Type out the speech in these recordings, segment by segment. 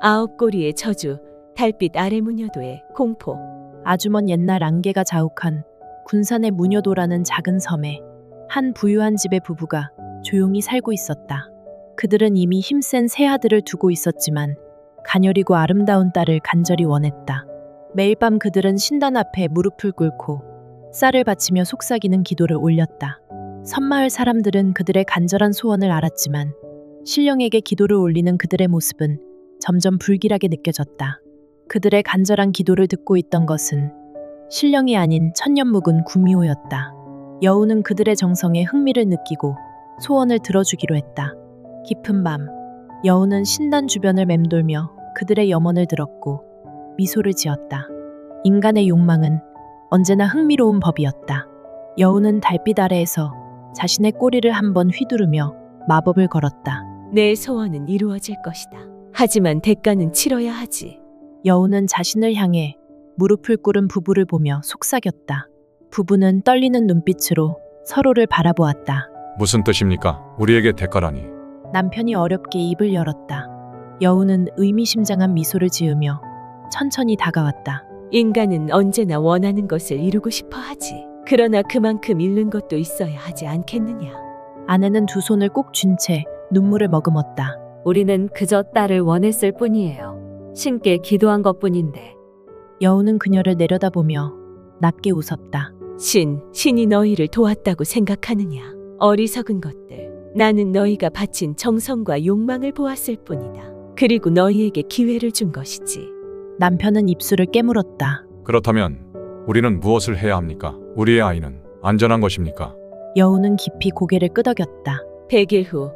아홉 꼬리의 저주, 달빛 아래 무녀도의 공포. 아주 먼 옛날 안개가 자욱한 군산의 무녀도라는 작은 섬에 한 부유한 집의 부부가 조용히 살고 있었다. 그들은 이미 힘센 세 아들을 두고 있었지만 가녀리고 아름다운 딸을 간절히 원했다. 매일 밤 그들은 신단 앞에 무릎을 꿇고 쌀을 바치며 속삭이는 기도를 올렸다. 섬마을 사람들은 그들의 간절한 소원을 알았지만 신령에게 기도를 올리는 그들의 모습은 점점 불길하게 느껴졌다. 그들의 간절한 기도를 듣고 있던 것은 신령이 아닌 천년묵은 구미호였다. 여우는 그들의 정성에 흥미를 느끼고 소원을 들어주기로 했다. 깊은 밤, 여우는 신단 주변을 맴돌며 그들의 염원을 들었고 미소를 지었다. 인간의 욕망은 언제나 흥미로운 법이었다. 여우는 달빛 아래에서 자신의 꼬리를 한번 휘두르며 마법을 걸었다. 내 소원은 이루어질 것이다. 하지만 대가는 치러야 하지. 여우는 자신을 향해 무릎을 꿇은 부부를 보며 속삭였다. 부부는 떨리는 눈빛으로 서로를 바라보았다. 무슨 뜻입니까? 우리에게 대가라니. 남편이 어렵게 입을 열었다. 여우는 의미심장한 미소를 지으며 천천히 다가왔다. 인간은 언제나 원하는 것을 이루고 싶어 하지. 그러나 그만큼 잃는 것도 있어야 하지 않겠느냐. 아내는 두 손을 꼭 쥔 채 눈물을 머금었다. 우리는 그저 딸을 원했을 뿐이에요. 신께 기도한 것뿐인데. 여우는 그녀를 내려다보며 낮게 웃었다. 신이 너희를 도왔다고 생각하느냐. 어리석은 것들. 나는 너희가 바친 정성과 욕망을 보았을 뿐이다. 그리고 너희에게 기회를 준 것이지. 남편은 입술을 깨물었다. 그렇다면 우리는 무엇을 해야 합니까? 우리의 아이는 안전한 것입니까? 여우는 깊이 고개를 끄덕였다. 100일 후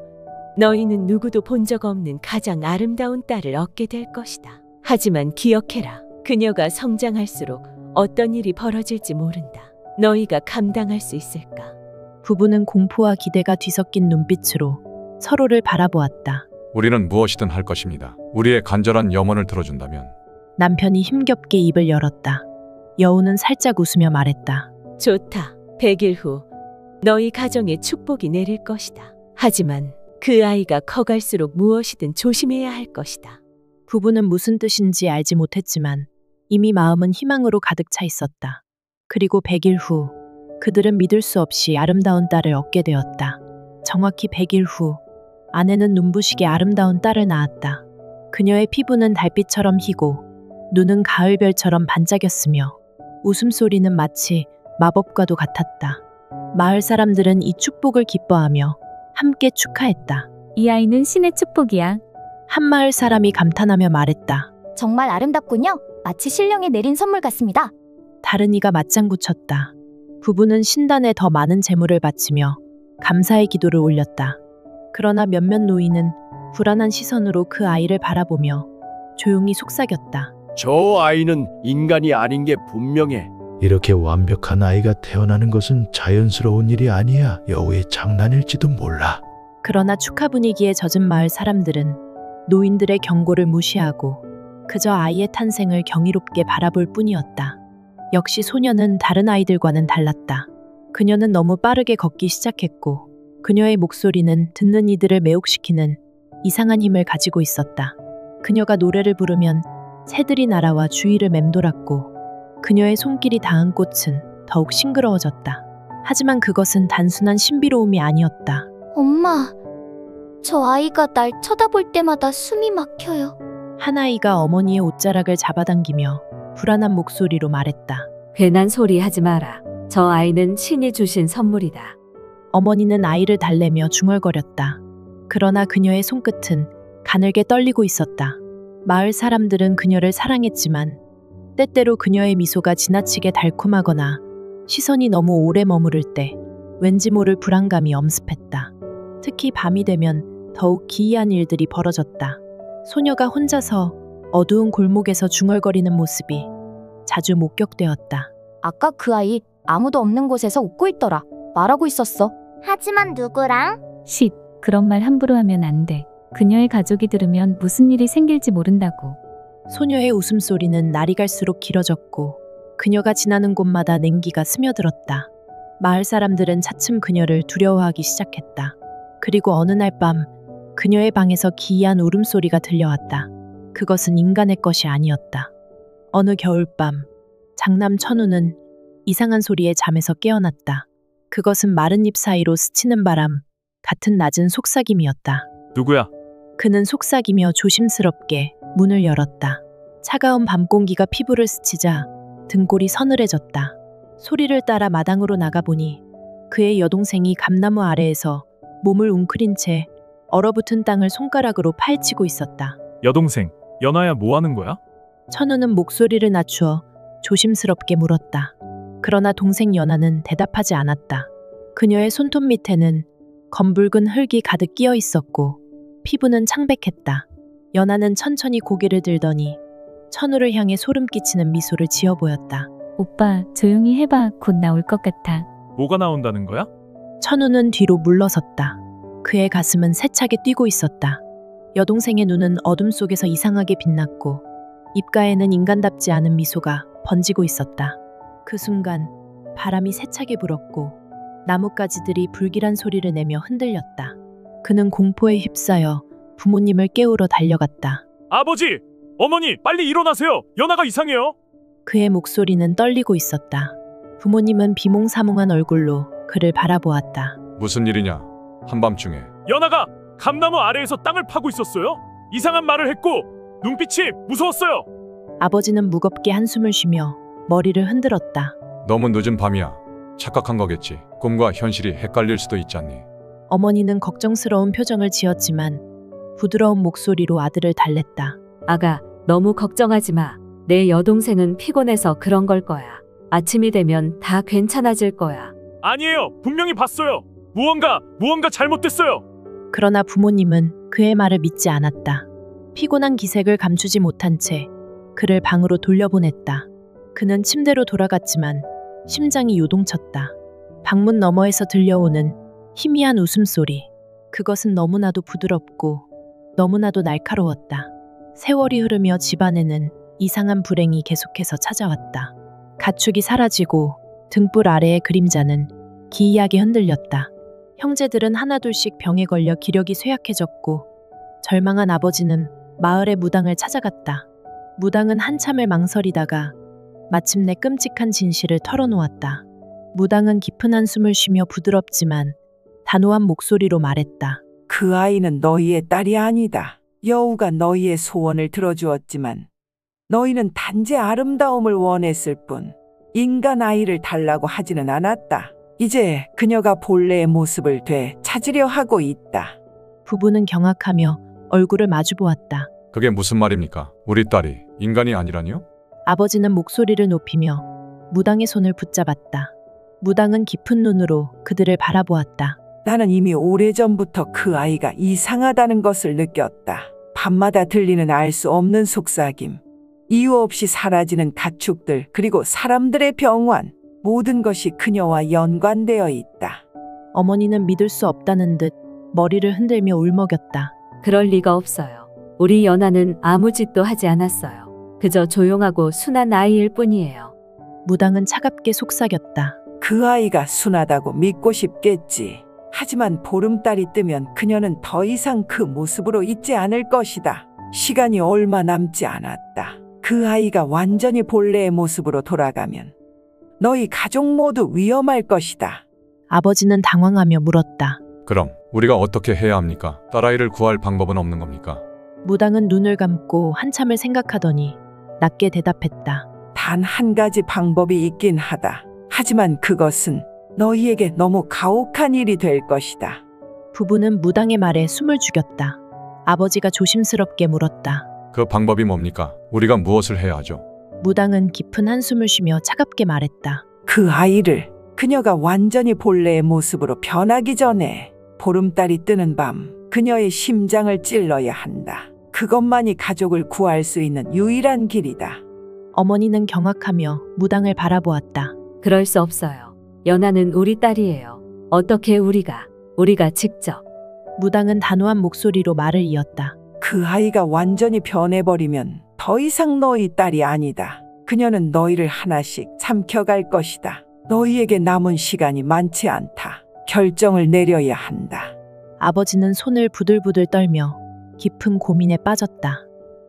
너희는 누구도 본 적 없는 가장 아름다운 딸을 얻게 될 것이다. 하지만 기억해라. 그녀가 성장할수록 어떤 일이 벌어질지 모른다. 너희가 감당할 수 있을까? 부부는 공포와 기대가 뒤섞인 눈빛으로 서로를 바라보았다. 우리는 무엇이든 할 것입니다. 우리의 간절한 염원을 들어준다면. 남편이 힘겹게 입을 열었다. 여우는 살짝 웃으며 말했다. 좋다. 100일 후 너희 가정에 축복이 내릴 것이다. 하지만 그 아이가 커갈수록 무엇이든 조심해야 할 것이다. 부부는 무슨 뜻인지 알지 못했지만 이미 마음은 희망으로 가득 차 있었다. 그리고 100일 후 그들은 믿을 수 없이 아름다운 딸을 얻게 되었다. 정확히 100일 후 아내는 눈부시게 아름다운 딸을 낳았다. 그녀의 피부는 달빛처럼 희고 눈은 가을별처럼 반짝였으며 웃음소리는 마치 마법과도 같았다. 마을 사람들은 이 축복을 기뻐하며 함께 축하했다. 이 아이는 신의 축복이야. 한 마을 사람이 감탄하며 말했다. 정말 아름답군요. 마치 신령이 내린 선물 같습니다. 다른 이가 맞장구 쳤다. 부부는 신단에 더 많은 재물을 바치며 감사의 기도를 올렸다. 그러나 몇몇 노인은 불안한 시선으로 그 아이를 바라보며 조용히 속삭였다. 저 아이는 인간이 아닌 게 분명해. 이렇게 완벽한 아이가 태어나는 것은 자연스러운 일이 아니야. 여우의 장난일지도 몰라. 그러나 축하 분위기에 젖은 마을 사람들은 노인들의 경고를 무시하고 그저 아이의 탄생을 경이롭게 바라볼 뿐이었다. 역시 소녀는 다른 아이들과는 달랐다. 그녀는 너무 빠르게 걷기 시작했고 그녀의 목소리는 듣는 이들을 매혹시키는 이상한 힘을 가지고 있었다. 그녀가 노래를 부르면 새들이 날아와 주위를 맴돌았고 그녀의 손길이 닿은 꽃은 더욱 싱그러워졌다. 하지만 그것은 단순한 신비로움이 아니었다. 엄마, 저 아이가 날 쳐다볼 때마다 숨이 막혀요. 한 아이가 어머니의 옷자락을 잡아당기며 불안한 목소리로 말했다. 괜한 소리 하지 마라. 저 아이는 신이 주신 선물이다. 어머니는 아이를 달래며 중얼거렸다. 그러나 그녀의 손끝은 가늘게 떨리고 있었다. 마을 사람들은 그녀를 사랑했지만 때때로 그녀의 미소가 지나치게 달콤하거나 시선이 너무 오래 머무를 때 왠지 모를 불안감이 엄습했다. 특히 밤이 되면 더욱 기이한 일들이 벌어졌다. 소녀가 혼자서 어두운 골목에서 중얼거리는 모습이 자주 목격되었다. 아까 그 아이 아무도 없는 곳에서 웃고 있더라. 말하고 있었어. 하지만 누구랑? 쉿, 그런 말 함부로 하면 안 돼. 그녀의 가족이 들으면 무슨 일이 생길지 모른다고. 소녀의 웃음소리는 날이 갈수록 길어졌고 그녀가 지나는 곳마다 냉기가 스며들었다. 마을 사람들은 차츰 그녀를 두려워하기 시작했다. 그리고 어느 날 밤 그녀의 방에서 기이한 울음소리가 들려왔다. 그것은 인간의 것이 아니었다. 어느 겨울밤, 장남 천우는 이상한 소리에 잠에서 깨어났다. 그것은 마른 잎 사이로 스치는 바람, 같은 낮은 속삭임이었다. 누구야? 그는 속삭이며 조심스럽게 문을 열었다. 차가운 밤 공기가 피부를 스치자 등골이 서늘해졌다. 소리를 따라 마당으로 나가보니 그의 여동생이 감나무 아래에서 몸을 웅크린 채 얼어붙은 땅을 손가락으로 파헤치고 있었다. 여동생, 연아야 뭐 하는 거야? 천우는 목소리를 낮추어 조심스럽게 물었다. 그러나 동생 연아는 대답하지 않았다. 그녀의 손톱 밑에는 검붉은 흙이 가득 끼어 있었고 피부는 창백했다. 연아는 천천히 고개를 들더니 천우를 향해 소름 끼치는 미소를 지어 보였다. 오빠, 조용히 해봐. 곧 나올 것 같아. 뭐가 나온다는 거야? 천우는 뒤로 물러섰다. 그의 가슴은 세차게 뛰고 있었다. 여동생의 눈은 어둠 속에서 이상하게 빛났고 입가에는 인간답지 않은 미소가 번지고 있었다. 그 순간 바람이 세차게 불었고 나뭇가지들이 불길한 소리를 내며 흔들렸다. 그는 공포에 휩싸여 부모님을 깨우러 달려갔다. 아버지! 어머니! 빨리 일어나세요! 연아가 이상해요! 그의 목소리는 떨리고 있었다. 부모님은 비몽사몽한 얼굴로 그를 바라보았다. 무슨 일이냐? 한밤중에. 연아가 감나무 아래에서 땅을 파고 있었어요? 이상한 말을 했고 눈빛이 무서웠어요! 아버지는 무겁게 한숨을 쉬며 머리를 흔들었다. 너무 늦은 밤이야. 착각한 거겠지. 꿈과 현실이 헷갈릴 수도 있잖니. 어머니는 걱정스러운 표정을 지었지만 부드러운 목소리로 아들을 달랬다. 아가, 너무 걱정하지 마. 내 여동생은 피곤해서 그런 걸 거야. 아침이 되면 다 괜찮아질 거야. 아니에요! 분명히 봤어요! 무언가 잘못됐어요! 그러나 부모님은 그의 말을 믿지 않았다. 피곤한 기색을 감추지 못한 채 그를 방으로 돌려보냈다. 그는 침대로 돌아갔지만 심장이 요동쳤다. 방문 너머에서 들려오는 희미한 웃음소리. 그것은 너무나도 부드럽고 너무나도 날카로웠다. 세월이 흐르며 집안에는 이상한 불행이 계속해서 찾아왔다. 가축이 사라지고 등불 아래의 그림자는 기이하게 흔들렸다. 형제들은 하나둘씩 병에 걸려 기력이 쇠약해졌고 절망한 아버지는 마을의 무당을 찾아갔다. 무당은 한참을 망설이다가 마침내 끔찍한 진실을 털어놓았다. 무당은 깊은 한숨을 쉬며 부드럽지만 단호한 목소리로 말했다. 그 아이는 너희의 딸이 아니다. 여우가 너희의 소원을 들어주었지만 너희는 단지 아름다움을 원했을 뿐 인간 아이를 달라고 하지는 않았다. 이제 그녀가 본래의 모습을 되찾으려 하고 있다. 부부는 경악하며 얼굴을 마주보았다. 그게 무슨 말입니까? 우리 딸이 인간이 아니라니요? 아버지는 목소리를 높이며 무당의 손을 붙잡았다. 무당은 깊은 눈으로 그들을 바라보았다. 나는 이미 오래전부터 그 아이가 이상하다는 것을 느꼈다. 밤마다 들리는 알 수 없는 속삭임, 이유 없이 사라지는 가축들, 그리고 사람들의 병환, 모든 것이 그녀와 연관되어 있다. 어머니는 믿을 수 없다는 듯 머리를 흔들며 울먹였다. 그럴 리가 없어요. 우리 연아는 아무 짓도 하지 않았어요. 그저 조용하고 순한 아이일 뿐이에요. 무당은 차갑게 속삭였다. 그 아이가 순하다고 믿고 싶겠지. 하지만 보름달이 뜨면 그녀는 더 이상 그 모습으로 있지 않을 것이다. 시간이 얼마 남지 않았다. 그 아이가 완전히 본래의 모습으로 돌아가면 너희 가족 모두 위험할 것이다. 아버지는 당황하며 물었다. 그럼 우리가 어떻게 해야 합니까? 딸아이를 구할 방법은 없는 겁니까? 무당은 눈을 감고 한참을 생각하더니 낮게 대답했다. 단 한 가지 방법이 있긴 하다. 하지만 그것은 너희에게 너무 가혹한 일이 될 것이다. 부부는 무당의 말에 숨을 죽였다. 아버지가 조심스럽게 물었다. 그 방법이 뭡니까? 우리가 무엇을 해야 하죠? 무당은 깊은 한숨을 쉬며 차갑게 말했다. 그 아이를 그녀가 완전히 본래의 모습으로 변하기 전에 보름달이 뜨는 밤 그녀의 심장을 찔러야 한다. 그것만이 가족을 구할 수 있는 유일한 길이다. 어머니는 경악하며 무당을 바라보았다. 그럴 수 없어요. 연아는 우리 딸이에요. 어떻게 우리가 직접. 무당은 단호한 목소리로 말을 이었다. 그 아이가 완전히 변해버리면 더 이상 너희 딸이 아니다. 그녀는 너희를 하나씩 삼켜갈 것이다. 너희에게 남은 시간이 많지 않다. 결정을 내려야 한다. 아버지는 손을 부들부들 떨며 깊은 고민에 빠졌다.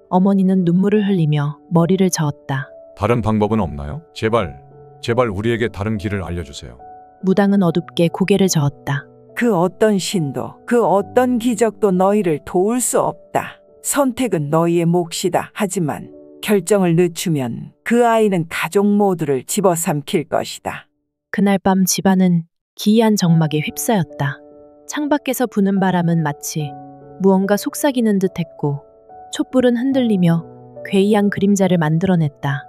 어머니는 눈물을 흘리며 머리를 저었다. 다른 방법은 없나요? 제발 우리에게 다른 길을 알려주세요. 무당은 어둡게 고개를 저었다. 그 어떤 신도, 그 어떤 기적도 너희를 도울 수 없다. 선택은 너희의 몫이다. 하지만 결정을 늦추면 그 아이는 가족 모두를 집어삼킬 것이다. 그날 밤 집안은 기이한 정막에 휩싸였다. 창밖에서 부는 바람은 마치 무언가 속삭이는 듯했고 촛불은 흔들리며 괴이한 그림자를 만들어냈다.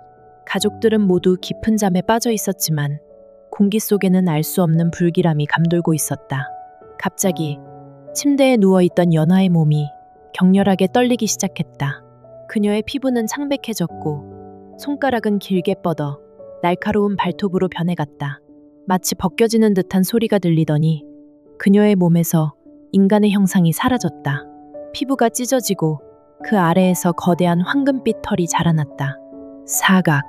가족들은 모두 깊은 잠에 빠져 있었지만 공기 속에는 알 수 없는 불길함이 감돌고 있었다. 갑자기 침대에 누워있던 연화의 몸이 격렬하게 떨리기 시작했다. 그녀의 피부는 창백해졌고 손가락은 길게 뻗어 날카로운 발톱으로 변해갔다. 마치 벗겨지는 듯한 소리가 들리더니 그녀의 몸에서 인간의 형상이 사라졌다. 피부가 찢어지고 그 아래에서 거대한 황금빛 털이 자라났다. 사각.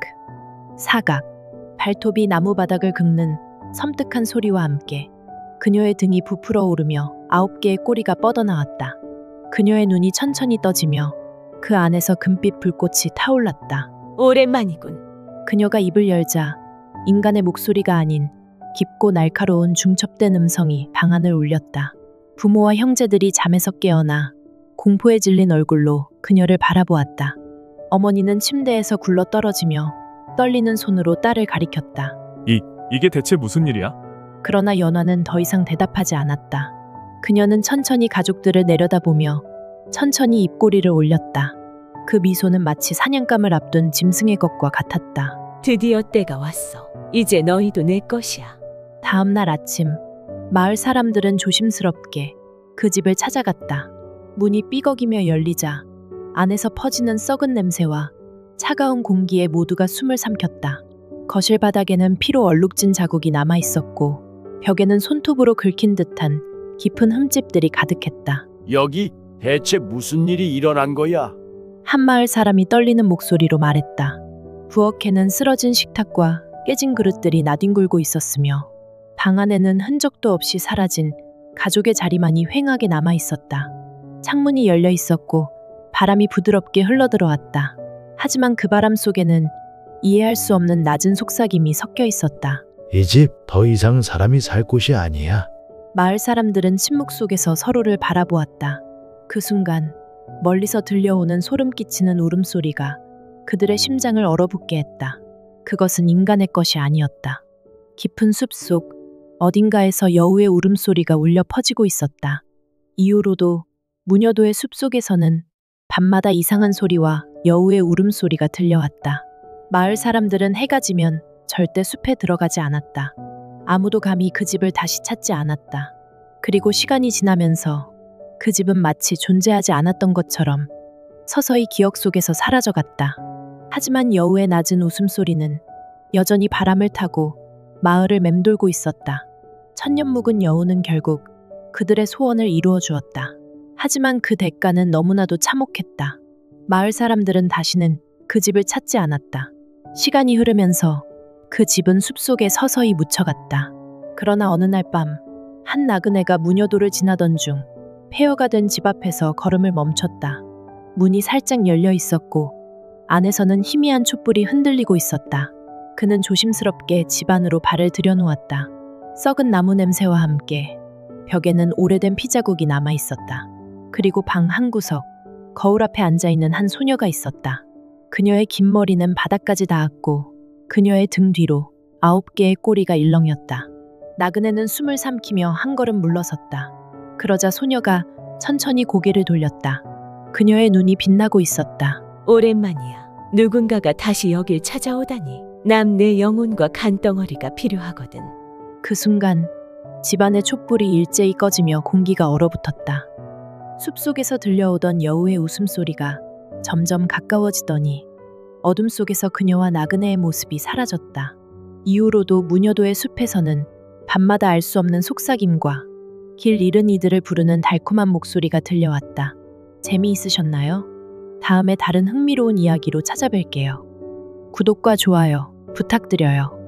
발톱이 나무 바닥을 긁는 섬뜩한 소리와 함께 그녀의 등이 부풀어 오르며 9개의 꼬리가 뻗어나왔다. 그녀의 눈이 천천히 떠지며 그 안에서 금빛 불꽃이 타올랐다. 오랜만이군. 그녀가 입을 열자 인간의 목소리가 아닌 깊고 날카로운 중첩된 음성이 방안을 울렸다. 부모와 형제들이 잠에서 깨어나 공포에 질린 얼굴로 그녀를 바라보았다. 어머니는 침대에서 굴러 떨어지며 떨리는 손으로 딸을 가리켰다. 이게 대체 무슨 일이야? 그러나 연화는 더 이상 대답하지 않았다. 그녀는 천천히 가족들을 내려다보며 천천히 입꼬리를 올렸다. 그 미소는 마치 사냥감을 앞둔 짐승의 것과 같았다. 드디어 때가 왔어. 이제 너희도 내 것이야. 다음 날 아침, 마을 사람들은 조심스럽게 그 집을 찾아갔다. 문이 삐걱이며 열리자 안에서 퍼지는 썩은 냄새와 차가운 공기에 모두가 숨을 삼켰다. 거실 바닥에는 피로 얼룩진 자국이 남아 있었고 벽에는 손톱으로 긁힌 듯한 깊은 흠집들이 가득했다. 여기 대체 무슨 일이 일어난 거야? 한 마을 사람이 떨리는 목소리로 말했다. 부엌에는 쓰러진 식탁과 깨진 그릇들이 나뒹굴고 있었으며 방 안에는 흔적도 없이 사라진 가족의 자리만이 휑하게 남아 있었다. 창문이 열려 있었고 바람이 부드럽게 흘러들어왔다. 하지만 그 바람 속에는 이해할 수 없는 낮은 속삭임이 섞여 있었다. 이 집 더 이상 사람이 살 곳이 아니야. 마을 사람들은 침묵 속에서 서로를 바라보았다. 그 순간 멀리서 들려오는 소름 끼치는 울음소리가 그들의 심장을 얼어붙게 했다. 그것은 인간의 것이 아니었다. 깊은 숲속 어딘가에서 여우의 울음소리가 울려 퍼지고 있었다. 이후로도 무녀도의 숲속에서는 밤마다 이상한 소리와 여우의 울음소리가 들려왔다. 마을 사람들은 해가 지면 절대 숲에 들어가지 않았다. 아무도 감히 그 집을 다시 찾지 않았다. 그리고 시간이 지나면서 그 집은 마치 존재하지 않았던 것처럼 서서히 기억 속에서 사라져갔다. 하지만 여우의 낮은 웃음소리는 여전히 바람을 타고 마을을 맴돌고 있었다. 천년 묵은 여우는 결국 그들의 소원을 이루어 주었다. 하지만 그 대가는 너무나도 참혹했다. 마을 사람들은 다시는 그 집을 찾지 않았다. 시간이 흐르면서 그 집은 숲속에 서서히 묻혀갔다. 그러나 어느 날 밤, 한 나그네가 무녀도를 지나던 중 폐허가 된 집 앞에서 걸음을 멈췄다. 문이 살짝 열려 있었고 안에서는 희미한 촛불이 흔들리고 있었다. 그는 조심스럽게 집 안으로 발을 들여놓았다. 썩은 나무 냄새와 함께 벽에는 오래된 피자국이 남아 있었다. 그리고 방 한 구석, 거울 앞에 앉아있는 한 소녀가 있었다. 그녀의 긴 머리는 바닥까지 닿았고 그녀의 등 뒤로 9개의 꼬리가 일렁였다. 나그네는 숨을 삼키며 한 걸음 물러섰다. 그러자 소녀가 천천히 고개를 돌렸다. 그녀의 눈이 빛나고 있었다. 오랜만이야. 누군가가 다시 여길 찾아오다니. 남 내 영혼과 간덩어리가 필요하거든. 그 순간 집안의 촛불이 일제히 꺼지며 공기가 얼어붙었다. 숲속에서 들려오던 여우의 웃음소리가 점점 가까워지더니 어둠 속에서 그녀와 나그네의 모습이 사라졌다. 이후로도 무녀도의 숲에서는 밤마다 알 수 없는 속삭임과 길 잃은 이들을 부르는 달콤한 목소리가 들려왔다. 재미있으셨나요? 다음에 다른 흥미로운 이야기로 찾아뵐게요. 구독과 좋아요 부탁드려요.